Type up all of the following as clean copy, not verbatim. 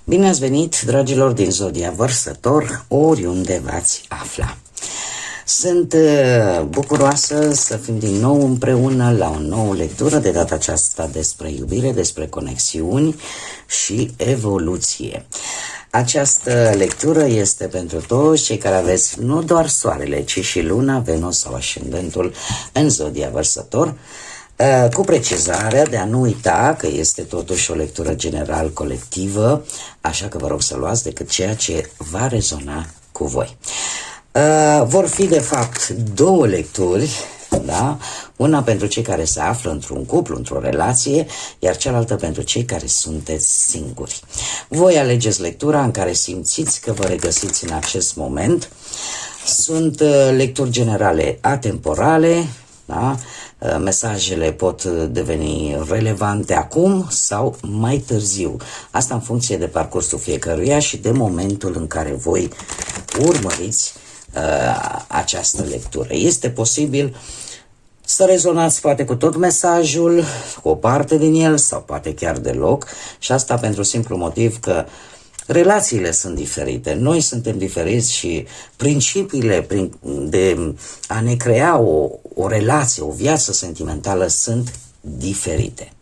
Bine ați venit, dragilor din Zodia Vărsător, oriunde v-ați afla. Sunt bucuroasă să fim din nou împreună la o nouă lectură, de data aceasta despre iubire, despre conexiuni și evoluție. Această lectură este pentru toți cei care aveți nu doar soarele, ci și luna, Venus sau ascendentul în Zodia Vărsător, cu precizarea de a nu uita că este totuși o lectură general colectivă, așa că vă rog să luați decât ceea ce va rezona cu voi. Vor fi de fapt două lecturi, da? Una pentru cei care se află într-un cuplu, într-o relație, iar cealaltă pentru cei care sunteți singuri. Voi alegeți lectura în care simțiți că vă regăsiți în acest moment. Sunt lecturi generale atemporale, da? Mesajele pot deveni relevante acum sau mai târziu. Asta în funcție de parcursul fiecăruia și de momentul în care voi urmăriți această lectură. Este posibil să rezonați poate cu tot mesajul, cu o parte din el sau poate chiar deloc, și asta pentru simplu motiv că relațiile sunt diferite, noi suntem diferiți și principiile de a ne crea o relație, o viață sentimentală sunt diferite.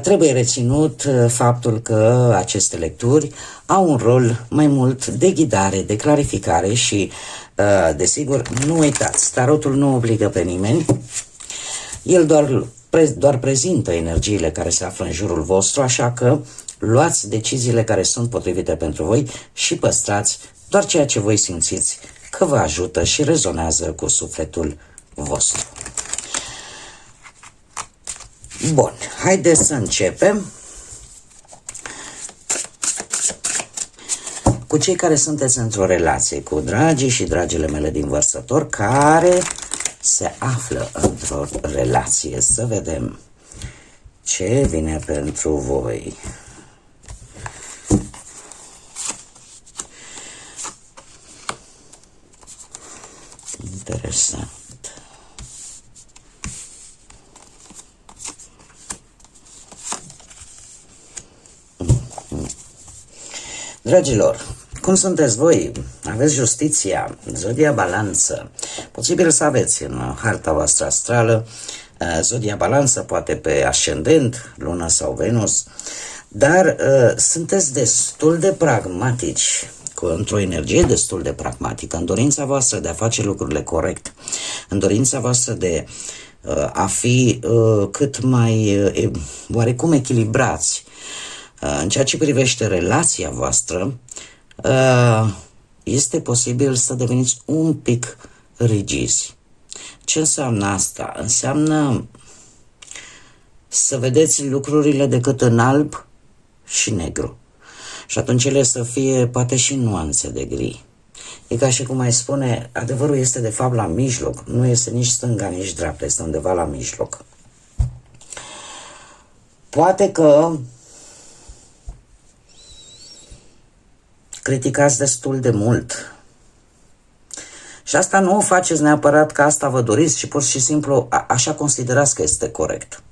Trebuie reținut faptul că aceste lecturi au un rol mai mult de ghidare, de clarificare și, desigur, nu uitați, tarotul nu obligă pe nimeni, el doar prezintă energiile care se află în jurul vostru, așa că luați deciziile care sunt potrivite pentru voi și păstrați doar ceea ce voi simțiți că vă ajută și rezonează cu sufletul vostru. Bun, haideți să începem cu cei care sunteți într-o relație, cu dragii și dragile mele din Vărsător care se află într-o relație. Să vedem ce vine pentru voi. Interesant. Dragilor, cum sunteți voi? Aveți justiția, Zodia Balanță. Posibil să aveți în harta voastră astrală Zodia Balanță, poate pe ascendent, Luna sau Venus, dar sunteți destul de pragmatici, într-o energie destul de pragmatică, în dorința voastră de a face lucrurile corect, în dorința voastră de a fi cât mai oarecum echilibrați. În ceea ce privește relația voastră, este posibil să deveniți un pic rigizi. Ce înseamnă asta? Înseamnă să vedeți lucrurile decât în alb și negru. Și atunci ele să fie poate și nuanțe de gri. E ca și cum ai spune, adevărul este de fapt la mijloc. Nu este nici stânga, nici dreapta, este undeva la mijloc. Poate că criticați destul de mult. Și asta nu o faceți neapărat că asta vă doriți, ci pur și simplu așa considerați că este corect.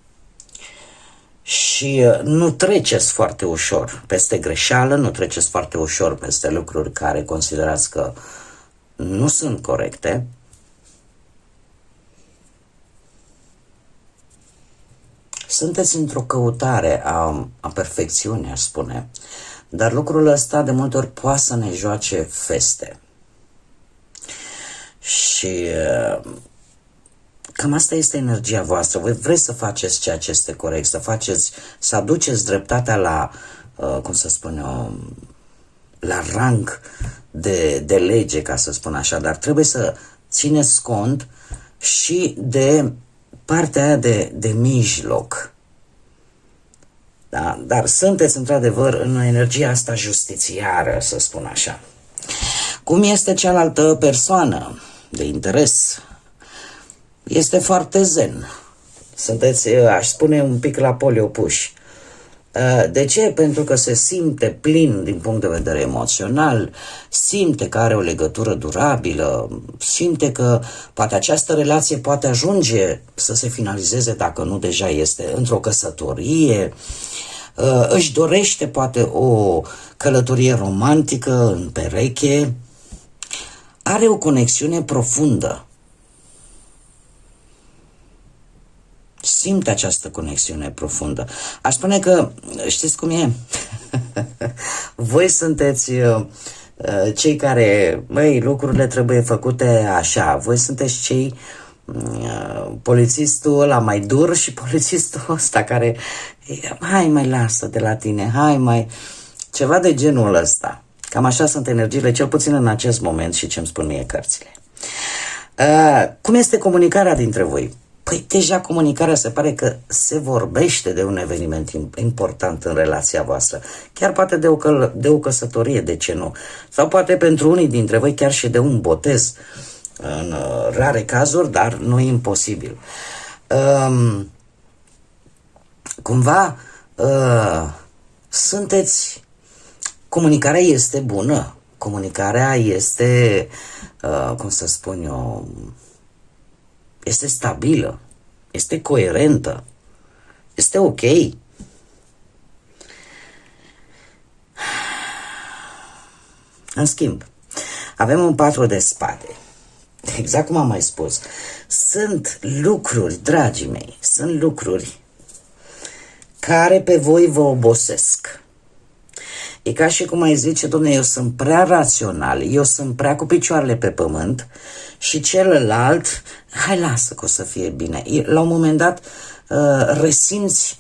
Și nu treceți foarte ușor peste greșeală, nu treceți foarte ușor peste lucruri care considerați că nu sunt corecte. Sunteți într-o căutare a perfecțiunii, aș spune. Dar lucrul ăsta de multe ori poate să ne joace feste. Și cam asta este energia voastră. Voi vreți să faceți ceea ce este corect, să aduceți dreptatea la, cum să spun eu, la rang de lege, ca să spun așa, dar trebuie să țineți cont și de partea aia de mijloc. Da? Dar sunteți într-adevăr în energia asta justițiară, să spun așa. Cum este cealaltă persoană de interes? Este foarte zen. Sunteți, aș spune, un pic la poli opuși. De ce? Pentru că se simte plin din punct de vedere emoțional, simte că are o legătură durabilă, simte că poate această relație poate ajunge să se finalizeze, dacă nu deja este, într-o căsătorie. își dorește poate o călătorie romantică în pereche, are o conexiune profundă. Simte această conexiune profundă. Aș spune că, știți cum e? Voi sunteți cei care, băi, lucrurile trebuie făcute așa. Voi sunteți cei, polițistul ăla mai dur și polițistul ăsta care, hai mai lasă de la tine, hai mai, ceva de genul ăsta. Cam așa sunt energiile, cel puțin în acest moment și ce-mi spun mie cărțile. Cum este comunicarea dintre voi? Păi deja comunicarea se pare că se vorbește de un eveniment important în relația voastră. Chiar poate de o căsătorie, de ce nu? Sau poate pentru unii dintre voi chiar și de un botez. În rare cazuri, dar nu e imposibil. Cumva sunteți... Comunicarea este bună. Comunicarea este, cum să spun eu... este stabilă, este coerentă, este ok. În schimb, avem un 4 de spade. Exact cum am mai spus, sunt lucruri, dragii mei, sunt lucruri care pe voi vă obosesc. E ca și cum ai zice, dom'le, eu sunt prea rațional, eu sunt prea cu picioarele pe pământ și celălalt, hai lasă că o să fie bine. La un moment dat resimți,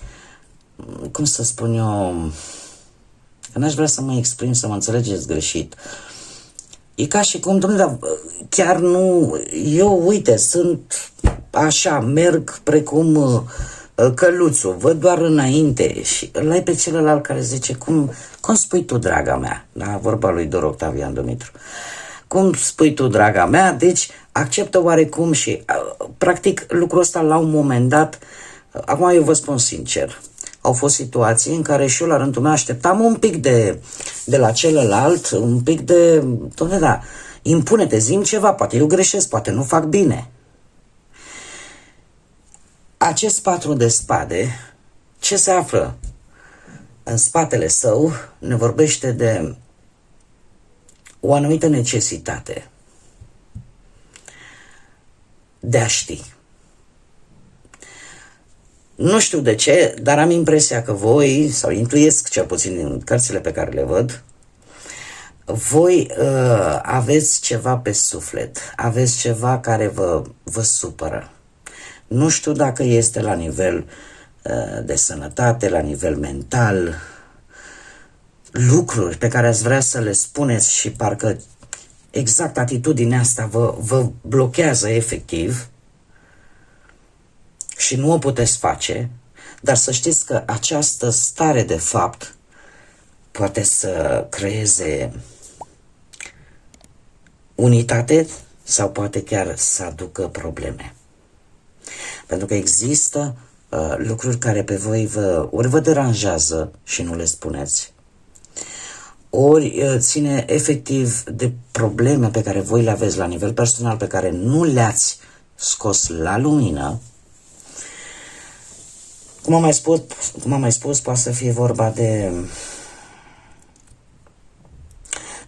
cum să spun eu, n-aș vrea să mă exprim, să mă înțelegeți greșit. E ca și cum, dom'le, chiar nu, eu, uite, sunt așa, merg precum căluțul, văd doar înainte și îl ai pe celălalt care zice, cum spui tu, draga mea? Da, vorba lui Dor Octavian Dumitru. Cum spui tu, draga mea? Deci acceptă oarecum și practic lucrul ăsta la un moment dat, acum eu vă spun sincer, au fost situații în care și eu la rândul meu așteptam un pic de la celălalt, un pic de, dom'le, da, impune-te, zi-mi ceva, poate eu greșesc, poate nu fac bine. Acest 4 de spade, ce se află în spatele său, ne vorbește de o anumită necesitate de a ști. Nu știu de ce, dar am impresia că voi, sau intuiesc cel puțin din cărțile pe care le văd, voi aveți ceva pe suflet, aveți ceva care vă supără. Nu știu dacă este la nivel de sănătate, la nivel mental, lucruri pe care ați vrea să le spuneți și parcă exact atitudinea asta vă blochează efectiv și nu o puteți face, dar să știți că această stare de fapt poate să creeze unitate sau poate chiar să aducă probleme. Pentru că există lucruri care pe voi ori vă deranjează și nu le spuneți, ori ține efectiv de probleme pe care voi le aveți la nivel personal, pe care nu le-ați scos la lumină. Cum am mai spus, poate să fie vorba de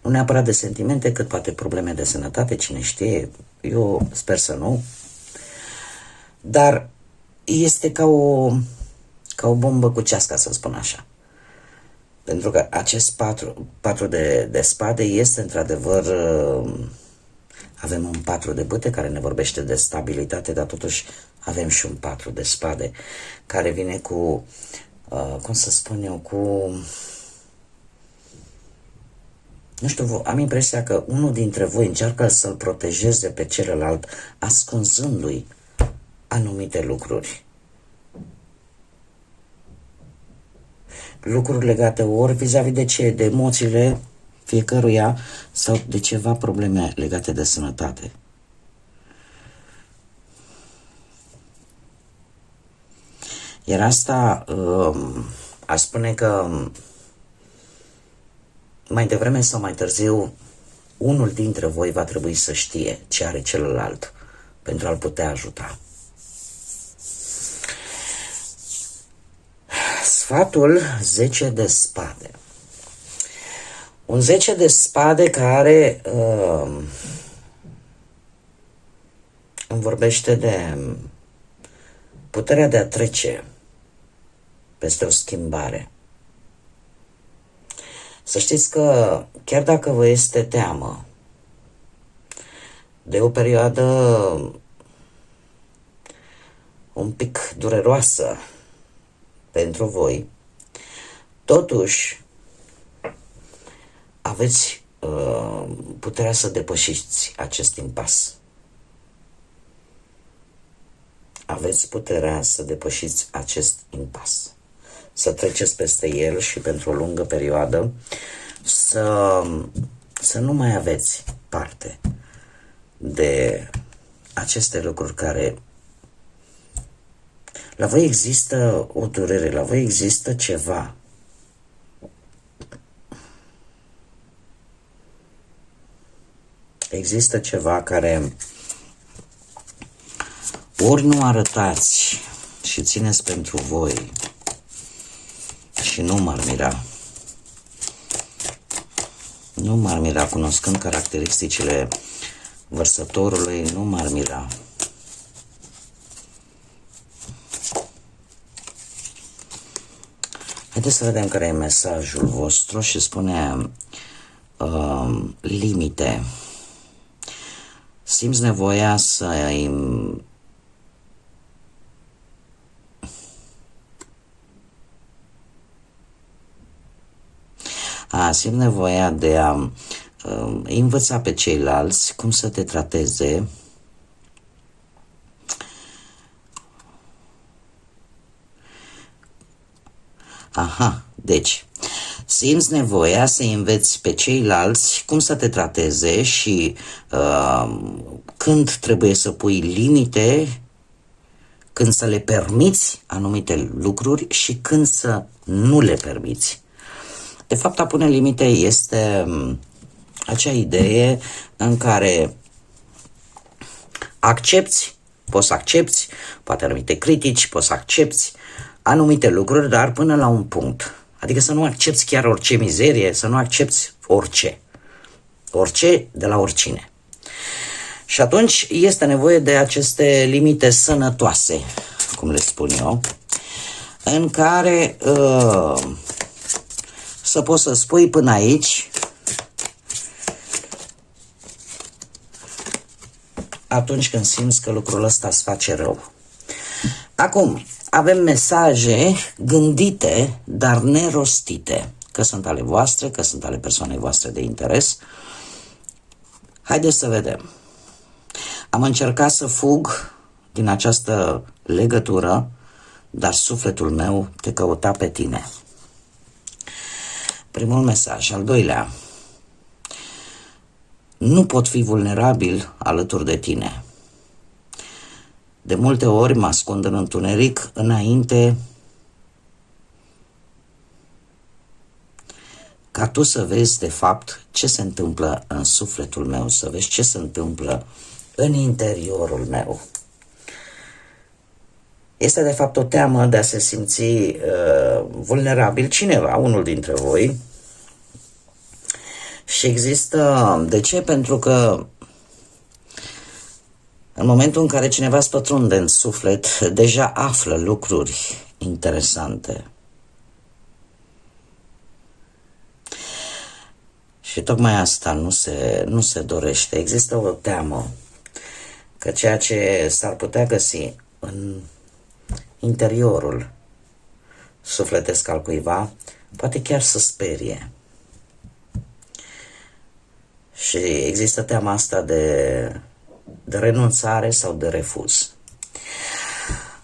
nu neapărat de sentimente, cât poate probleme de sănătate, cine știe, eu sper să nu. Dar este ca o bombă cu ceasca, să spun așa. Pentru că acest 4 de spade este într-adevăr, avem un 4 de bâte care ne vorbește de stabilitate, dar totuși avem și un 4 de spade care vine cu, cum să spun eu, cu... Nu știu, am impresia că unul dintre voi încearcă să-l protejeze pe celălalt, ascunzându-i anumite lucruri. Lucruri legate ori vis-a-vis de ce? De emoțiile fiecăruia sau de ceva probleme legate de sănătate. Iar asta aș spune că mai devreme sau mai târziu unul dintre voi va trebui să știe ce are celălalt pentru a-l putea ajuta. Sfatul 10 de spade. Un 10 de spade care îmi vorbește de puterea de a trece peste o schimbare. Să știți că chiar dacă vă este teamă de o perioadă un pic dureroasă pentru voi, totuși aveți puterea să depășiți acest impas. Aveți puterea să depășiți acest impas, să treceți peste el și pentru o lungă perioadă să nu mai aveți parte de aceste lucruri care la voi există o durere, la voi există ceva. Există ceva care ori nu arătați și țineți pentru voi și nu m-ar mira. Nu m-ar mira, cunoscând caracteristicile vărsătorului, nu m-ar mira. Haideți să vedem care e mesajul vostru și spune limite. Simți nevoia să simt nevoia de a învăța pe ceilalți cum să te trateze deci simți nevoia să înveți pe ceilalți cum să te trateze și când trebuie să pui limite, când să le permiți anumite lucruri și când să nu le permiți. De fapt, a pune limite este acea idee în care poți să accepti, poate anumite critici, poți să accepti anumite lucruri, dar până la un punct. Adică să nu accepti chiar orice mizerie, să nu accepti orice. Orice de la oricine. Și atunci este nevoie de aceste limite sănătoase, cum le spun eu, în care să poți să spui până aici, atunci când simți că lucrul ăsta îți face rău. Acum, avem mesaje gândite, dar nerostite, că sunt ale voastre, că sunt ale persoanei voastre de interes. Haideți să vedem. Am încercat să fug din această legătură, dar sufletul meu te căuta pe tine. Primul mesaj. Al doilea. Nu pot fi vulnerabil alături de tine. De multe ori mă ascund în întuneric înainte ca tu să vezi de fapt ce se întâmplă în sufletul meu, să vezi ce se întâmplă în interiorul meu. Este de fapt o teamă de a se simți vulnerabil cineva, unul dintre voi. Și există... De ce? Pentru că în momentul în care cineva îți pătrunde în suflet, deja află lucruri interesante. Și tocmai asta nu se dorește. Există o teamă că ceea ce s-ar putea găsi în interiorul sufletesc al cuiva poate chiar să sperie. Și există teama asta de renunțare sau de refuz.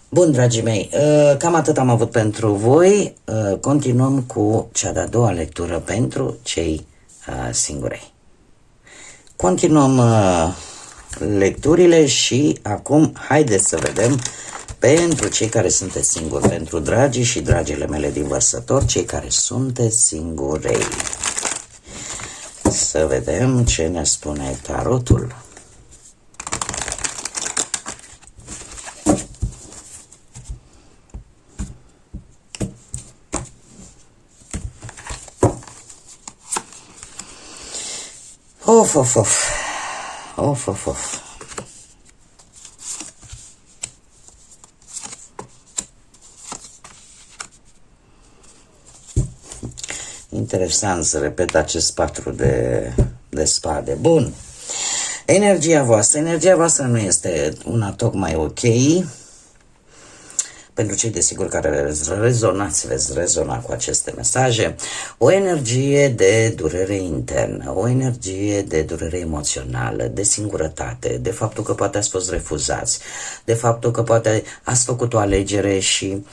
Bun, dragii mei, cam atât am avut pentru voi. Continuăm cu cea de-a doua lectură pentru cei singurei. Continuăm lecturile și acum haideți să vedem pentru cei care sunteți singuri, pentru dragii și dragile mele din Vărsător, cei care sunteți singurei. Să vedem ce ne spune tarotul. Of, of, of. Of, of, of. Interesant să repet acest 4 de spade. Bun. Energia voastră nu este una tocmai ok. Pentru cei desigur care veți rezona cu aceste mesaje. O energie de durere internă, o energie de durere emoțională, de singurătate, de faptul că poate ați fost refuzați, de faptul că poate ați făcut o alegere și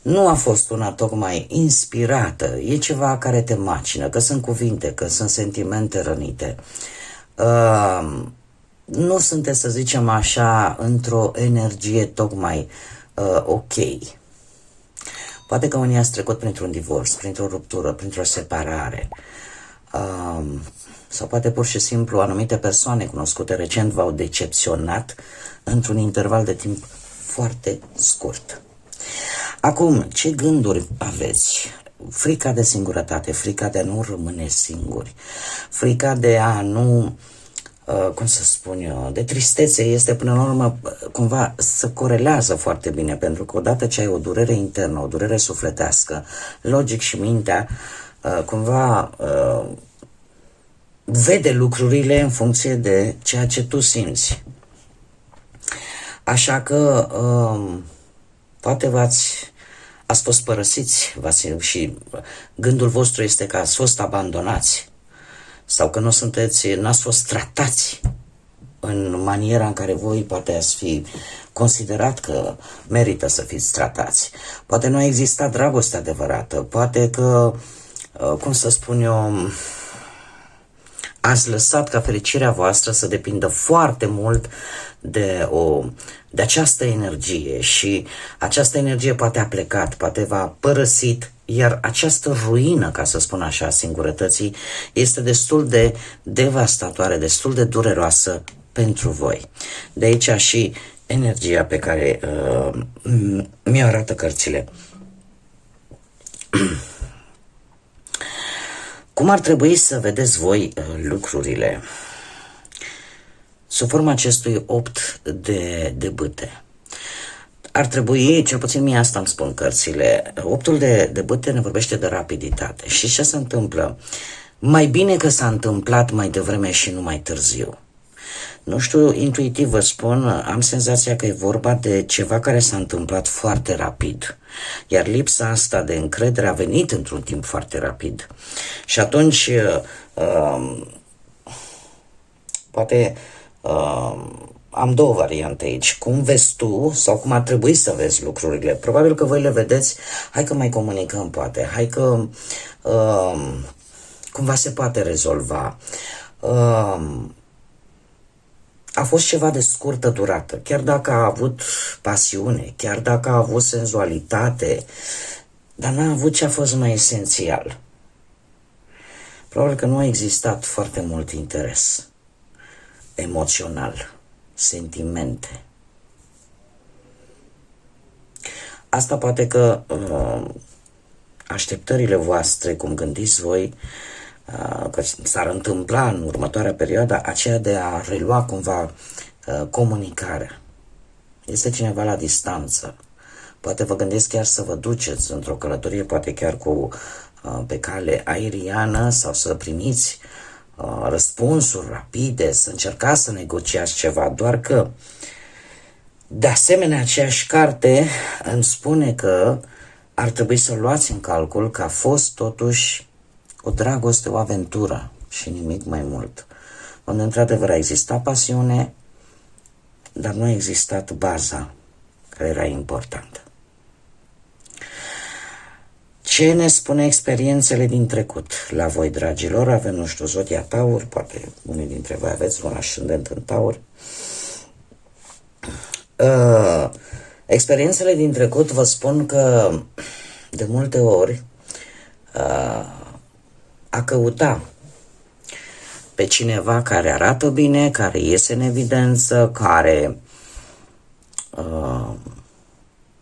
nu a fost una tocmai inspirată, e ceva care te macină, că sunt cuvinte, că sunt sentimente rănite. Nu sunteți, să zicem așa, într-o energie tocmai ok. Poate că unii ați trecut printr-un divorț, printr-o ruptură, printr-o separare. Sau poate pur și simplu anumite persoane cunoscute recent v-au decepționat într-un interval de timp foarte scurt. Acum, ce gânduri aveți? Frica de singurătate, frica de a nu rămâne singuri, frica de a nu, cum să spun eu, de tristețe este până la urmă cumva să corelează foarte bine, pentru că odată ce ai o durere internă, o durere sufletească, logic și mintea cumva vede lucrurile în funcție de ceea ce tu simți. Așa că poate ați fost părăsiți și gândul vostru este că ați fost abandonați sau că n-ați fost tratați în maniera în care voi poate ați fi considerat că merită să fiți tratați. Poate nu a existat dragoste adevărată, poate că, cum să spun eu, ați lăsat ca fericirea voastră să depindă foarte mult de această energie și această energie poate a plecat, poate v-a părăsit, iar această ruină, ca să spun așa, a singurătății este destul de devastatoare, destul de dureroasă pentru voi. De aici și energia pe care mi-o arată cărțile. Cum ar trebui să vedeți voi lucrurile? Sub forma acestui 8 de bâte. Ar trebui, cel puțin mie asta îmi spun cărțile, 8-ul de bâte ne vorbește de rapiditate. Și ce se întâmplă? Mai bine că s-a întâmplat mai devreme și nu mai târziu. Nu știu, intuitiv vă spun, am senzația că e vorba de ceva care s-a întâmplat foarte rapid. Iar lipsa asta de încredere a venit într-un timp foarte rapid. Și atunci, poate am două variante aici. Cum vezi tu sau cum ar trebui să vezi lucrurile. Probabil că voi le vedeți, hai că mai comunicăm poate, hai că cumva se poate rezolva. A fost ceva de scurtă durată, chiar dacă a avut pasiune, chiar dacă a avut senzualitate, dar n-a avut ce a fost mai esențial. Probabil că nu a existat foarte mult interes emoțional, sentimente. Asta poate că așteptările voastre, cum gândiți voi, că s-ar întâmpla în următoarea perioadă, aceea de a relua cumva comunicarea. Este cineva la distanță. Poate vă gândiți chiar să vă duceți într-o călătorie, poate chiar pe cale aeriană, sau să primiți răspunsuri rapide, să încercați să negociați ceva, doar că de asemenea aceeași carte îmi spune că ar trebui să luați în calcul că a fost totuși o dragoste, o aventură și nimic mai mult. Unde într-adevăr a existat pasiune, dar nu a existat baza care era importantă. Ce ne spune experiențele din trecut la voi, dragilor? Avem, nu știu, Zodia Taur, poate unii dintre voi aveți un ascendent în Taur. Experiențele din trecut vă spun că de multe ori a căuta pe cineva care arată bine, care iese în evidență, care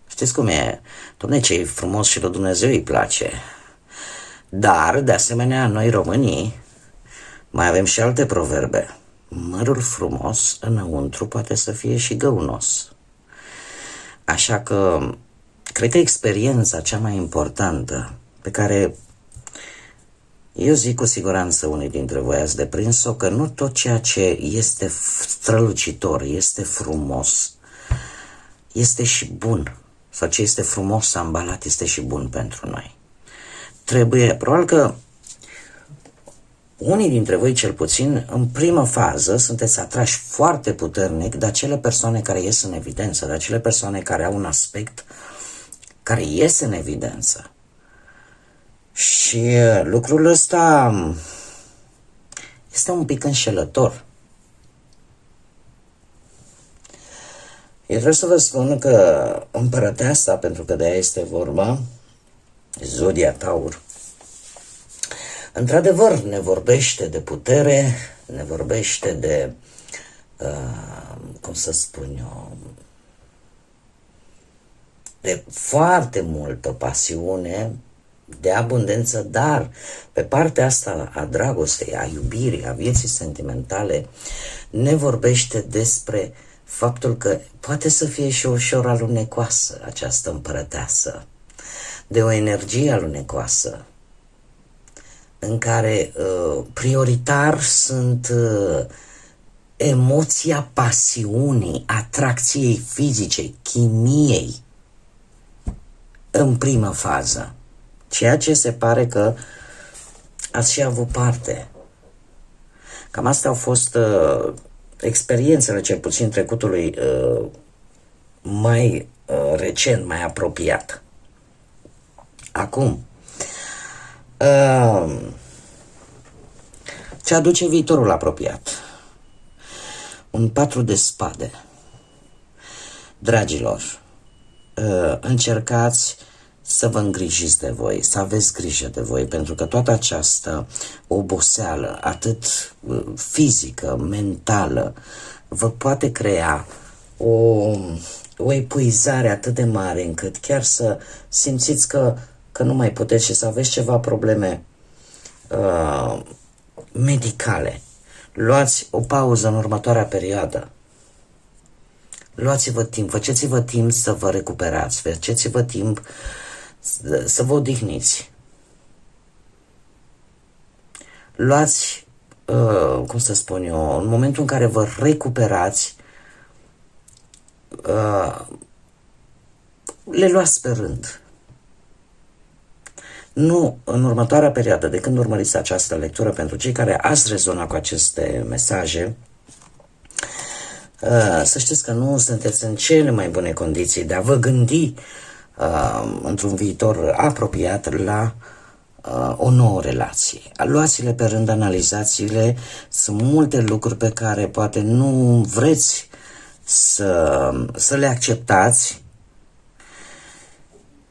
știți cum e? Dom'le, ce e frumos și lui Dumnezeu îi place. Dar, de asemenea, noi românii Mai avem și alte proverbe. Mărul frumos înăuntru poate să fie și găunos. Așa că cred că experiența cea mai importantă pe care eu zic cu siguranță unii dintre voi ați deprins-o, că nu tot ceea ce este strălucitor, este frumos, este și bun. Sau ce este frumos ambalat este și bun pentru noi. Probabil că unii dintre voi, cel puțin, în primă fază, sunteți atrași foarte puternic de acele persoane care ies în evidență, de acele persoane care au un aspect care iese în evidență. Și lucrul ăsta este un pic înșelător. Eu trebuie să vă spun că împărăteasa, pentru că de aia este vorba, Zodia Taur, într-adevăr ne vorbește de putere, ne vorbește de, cum să spun eu, de foarte multă pasiune, de abundență, dar pe partea asta a dragostei, a iubirii, a vieții sentimentale, ne vorbește despre faptul că poate să fie și ușor alunecoasă această împărăteasă, de o energie alunecoasă, în care prioritar sunt emoția pasiunii, atracției fizice, chimiei, în primă fază. Ceea ce se pare că ați și avut parte. Cam astea au fost experiențele, cel puțin trecutului mai recent, mai apropiat. Acum, ce aduce viitorul apropiat? Un 4 de spade. Dragilor, încercați să vă îngrijiți de voi, să aveți grijă de voi, pentru că toată această oboseală, atât fizică, mentală, vă poate crea o epuizare atât de mare încât chiar să simțiți că nu mai puteți și să aveți ceva probleme medicale. Luați o pauză în următoarea perioadă. Luați-vă timp, faceți-vă timp să vă recuperați, faceți-vă timp să vă odihniți. Luați, cum să spun eu, în momentul în care vă recuperați, le luați pe rând. Nu în următoarea perioadă, de când urmăriți această lectură, pentru cei care ați rezonat cu aceste mesaje, să știți că nu sunteți în cele mai bune condiții de a vă gândi într-un viitor apropiat la o nouă relație. Luați-le pe rând, analizați-le. Sunt multe lucruri pe care poate nu vreți să le acceptați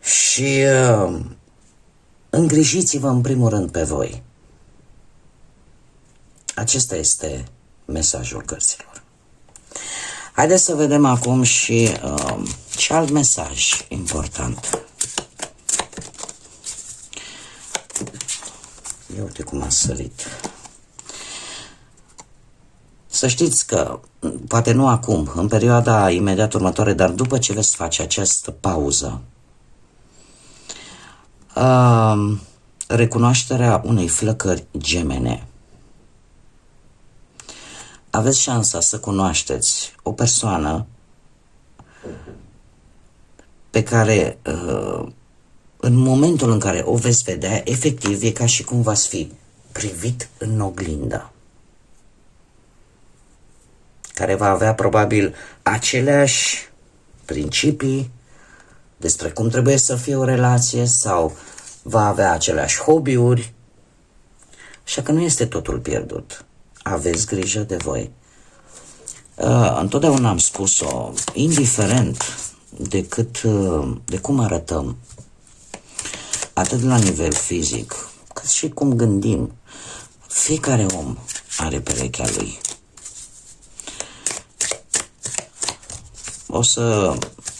și îngrijiți-vă în primul rând pe voi. Acesta este mesajul cărților. Haideți să vedem acum și alt mesaj important. Ia uite cum a sărit. Să știți că, poate nu acum, în perioada imediat următoare, dar după ce veți face această pauză, recunoașterea unei flăcări gemene. Aveți șansa să cunoașteți o persoană pe care în momentul în care o veți vedea, efectiv e ca și cum v-ați fi privit în oglindă, care va avea probabil aceleași principii despre cum trebuie să fie o relație sau va avea aceleași hobby-uri, așa că nu este totul pierdut. Aveți grijă de voi. Întotdeauna am spus-o, indiferent de cum arătăm, atât la nivel fizic, cât și cum gândim, fiecare om are perechea lui.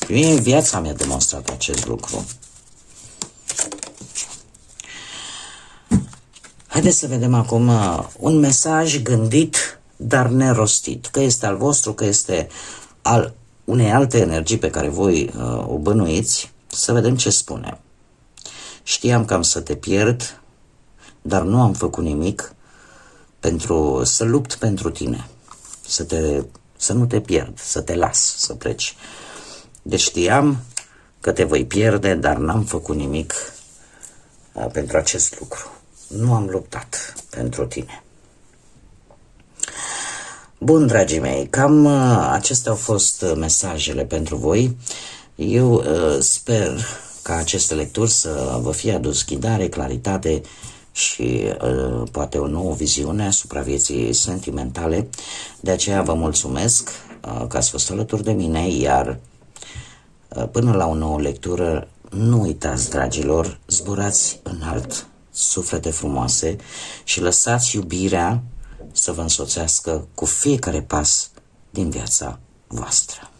Mie viața mi-a demonstrat acest lucru. Haideți să vedem acum un mesaj gândit, dar nerostit. Că este al vostru, că este al unei alte energii pe care voi o bănuiți. Să vedem ce spune. Știam că am să te pierd, dar nu am făcut nimic pentru să lupt pentru tine. Să nu te pierd, să te las, să pleci. Deci știam că te voi pierde, dar n-am făcut nimic pentru acest lucru. Nu am luptat pentru tine. Bun, dragii mei, cam acestea au fost mesajele pentru voi. Eu sper ca aceste lecturi să vă fie adus ghidare, claritate și poate o nouă viziune asupra vieții sentimentale. De aceea vă mulțumesc că ați fost alături de mine, iar până la o nouă lectură, nu uitați, dragilor, zburați înalt, suflete frumoase, și lăsați iubirea să vă însoțească cu fiecare pas din viața voastră.